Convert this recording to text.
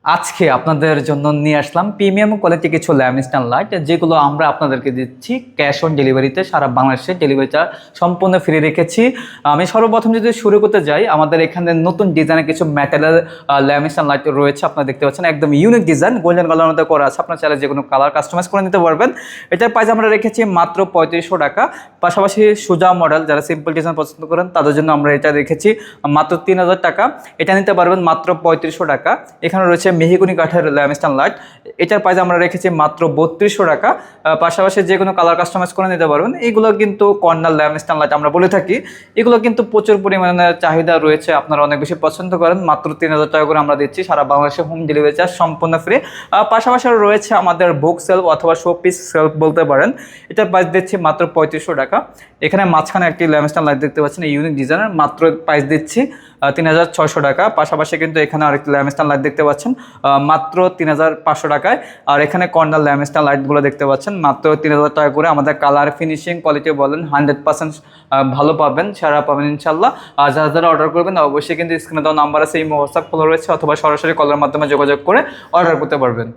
আজকে আপনাদের জন্য নিয়ে আসলাম প্রিমিয়াম কোয়ালিটি কিছু ল্যামিনেশন লাইট, যেগুলো আমরা আপনাদেরকে দিচ্ছি ক্যাশ অন ডেলিভারিতে। সারা বাংলাদেশে ডেলিভারিটা সম্পূর্ণ ফ্রি রেখেছি। আমি সর্বপ্রথম যদি শুরু করতে যাই, আমাদের এখানে নতুন ডিজাইনের কিছু ম্যাটেরিয়াল ল্যামিনেশন লাইট রয়েছে। আপনারা দেখতে পাচ্ছেন একদম ইউনিক ডিজাইন, গোল্ডেন কালার মধ্যে করা আছে। আপনার চাইলে যে কোনো কালার কাস্টমাইজ করে নিতে পারবেন। এটার প্রাইস আমরা রেখেছি মাত্র 3500 টাকা। পাশাপাশি সোজা মডেল, যারা সিম্পল ডিজাইন পছন্দ করেন তাদের জন্য আমরা এটা রেখেছি মাত্র 3000 টাকা। এটা নিতে পারবেন মাত্র 3500 টাকা। এখানে রয়েছে মেহগনি কাঠের ল্যামিনেশন লাইট, এটার প্রাইস আমরা রেখেছি মাত্র 3200 টাকা। পাশাপাশি যে কোনো কালার কাস্টমাইজ করে নিতে পারবেন। এইগুলো কিন্তু কর্নার ল্যামিনেশন লাইট আমরা বলে থাকি। এগুলো কিন্তু প্রচুর পরিমাণে চাহিদা রয়েছে, আপনারা অনেক বেশি পছন্দ করেন। মাত্র 3000 টাকা করে আমরা দিচ্ছি, সারা বাংলাদেশে হোম ডেলিভারি চার্জ সম্পূর্ণ ফ্রি। পাশাপাশি রয়েছে আমাদের বুক সেলফ অথবা শো পিস সেলফ বলতে পারেন, এটার প্রাইস দিচ্ছি মাত্র 3500 টাকা। এখানে মাঝখানে একটি ল্যামিনেশন লাইট দেখতে পাচ্ছেন, এই ইউনিক ডিজাইনের, মাত্র প্রাইস দিচ্ছি 3600 টাকা। পাশাপাশি কিন্তু এখানে আরেকটি ল্যামিনেশন লাইট দেখতে পাচ্ছেন মাত্র 3500 টাকায়। আর এখানে কর্নার ল্যামিনেশন লাইটগুলো দেখতে পাচ্ছেন মাত্র 3000 টাকা করে। আমাদের কালার ফিনিশিং কোয়ালিটি বলেন 100% ভালো পাবেন, সেরা পাবেন ইনশাল্লাহ। আর যারা যারা অর্ডার করবেন অবশ্যই কিন্তু স্ক্রিনে দেওয়া নাম্বার আছে, এই হোয়াটসঅ্যাপ খোলা রয়েছে, অথবা সরাসরি কলের মাধ্যমে যোগাযোগ করে অর্ডার করতে পারবেন।